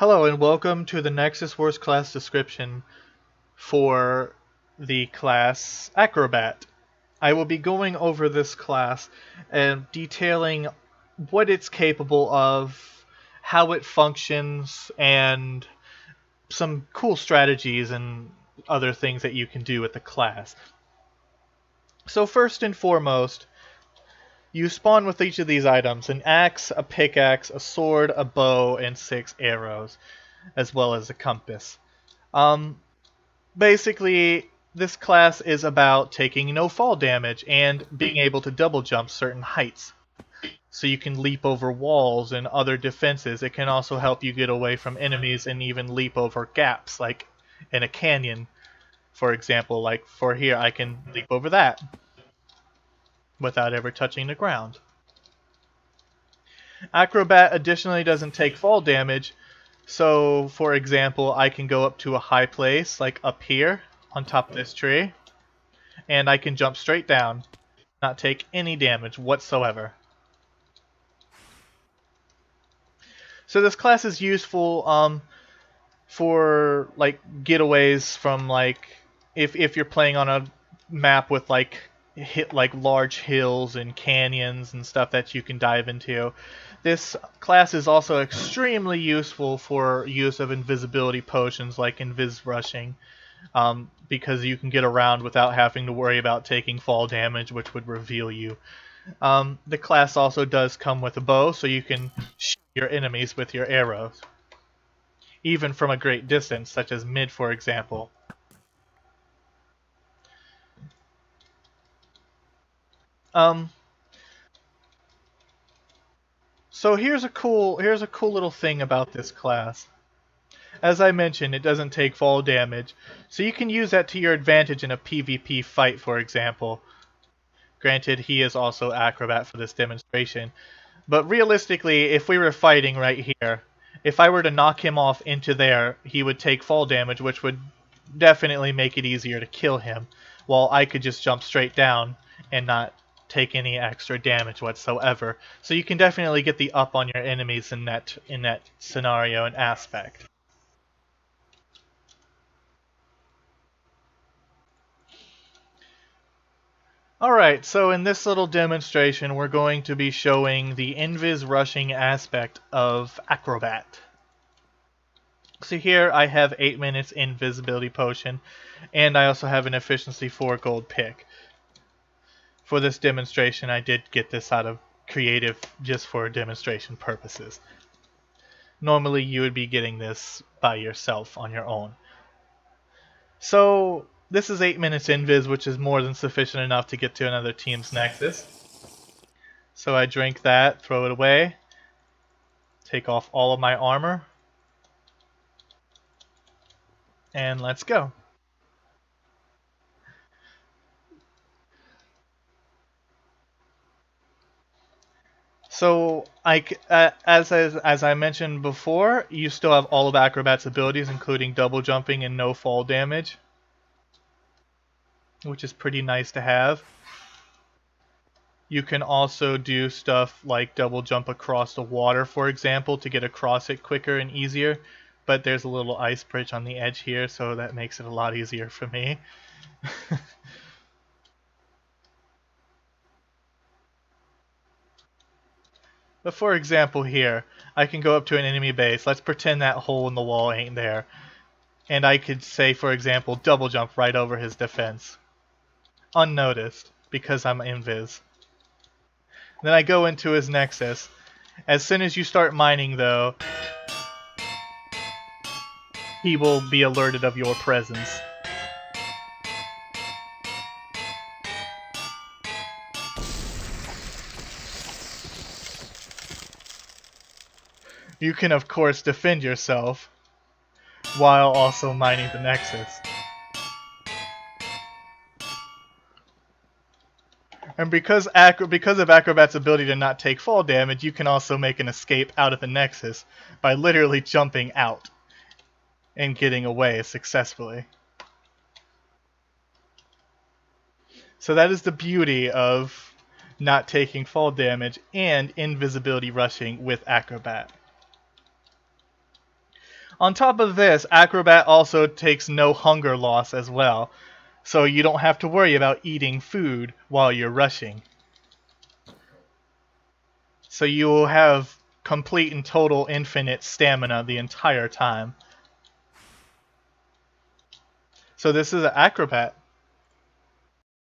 Hello and welcome to the Nexus Wars class description for the class Acrobat. I will be going over this class and detailing what it's capable of, how it functions, and some cool strategies and other things that you can do with the class. So first and foremost, you spawn with each of these items: an axe, a pickaxe, a sword, a bow, and 6 arrows, as well as a compass. Basically, this class is about taking no fall damage and being able to double jump certain heights. So you can leap over walls and other defenses. It can also help you get away from enemies and even leap over gaps, like in a canyon, for example. Like for here, I can leap over that without ever touching the ground. Acrobat additionally doesn't take fall damage, so for example, I can go up to a high place, like up here on top of this tree, and I can jump straight down, not take any damage whatsoever. So this class is useful for like getaways from like if you're playing on a map with like large hills and canyons and stuff that you can dive into. This class is also extremely useful for use of invisibility potions like invis rushing, because you can get around without having to worry about taking fall damage, which would reveal you. The class also does come with a bow, so you can shoot your enemies with your arrows, even from a great distance, such as mid, for example. So here's a cool little thing about this class. As I mentioned, it doesn't take fall damage, so you can use that to your advantage in a PvP fight, for example. Granted, he is also Acrobat for this demonstration. But realistically, if we were fighting right here, if I were to knock him off into there, he would take fall damage, which would definitely make it easier to kill him, while I could just jump straight down and not take any extra damage whatsoever. So you can definitely get the up on your enemies in that scenario and aspect. Alright, so in this little demonstration we're going to be showing the invis rushing aspect of Acrobat. So here I have 8 minutes invisibility potion, and I also have an efficiency 4 gold pick. For this demonstration I did get this out of creative just for demonstration purposes. Normally you would be getting this by yourself on your own. So this is 8 minutes invis, which is more than sufficient enough to get to another team's nexus. So I drink that, throw it away, take off all of my armor, and let's go. So as I mentioned before, you still have all of Acrobat's abilities, including double jumping and no fall damage, which is pretty nice to have. You can also do stuff like double jump across the water, for example, to get across it quicker and easier. But there's a little ice bridge on the edge here, so that makes it a lot easier for me. But for example here, I can go up to an enemy base. Let's pretend that hole in the wall ain't there. And I could say, for example, double jump right over his defense. Unnoticed, because I'm invis. Then I go into his nexus. As soon as you start mining, though, he will be alerted of your presence. You can, of course, defend yourself while also mining the nexus. And because of Acrobat's ability to not take fall damage, you can also make an escape out of the nexus by literally jumping out and getting away successfully. So that is the beauty of not taking fall damage and invisibility rushing with Acrobat. On top of this, Acrobat also takes no hunger loss as well, so you don't have to worry about eating food while you're rushing. So you will have complete and total infinite stamina the entire time. So this is an Acrobat.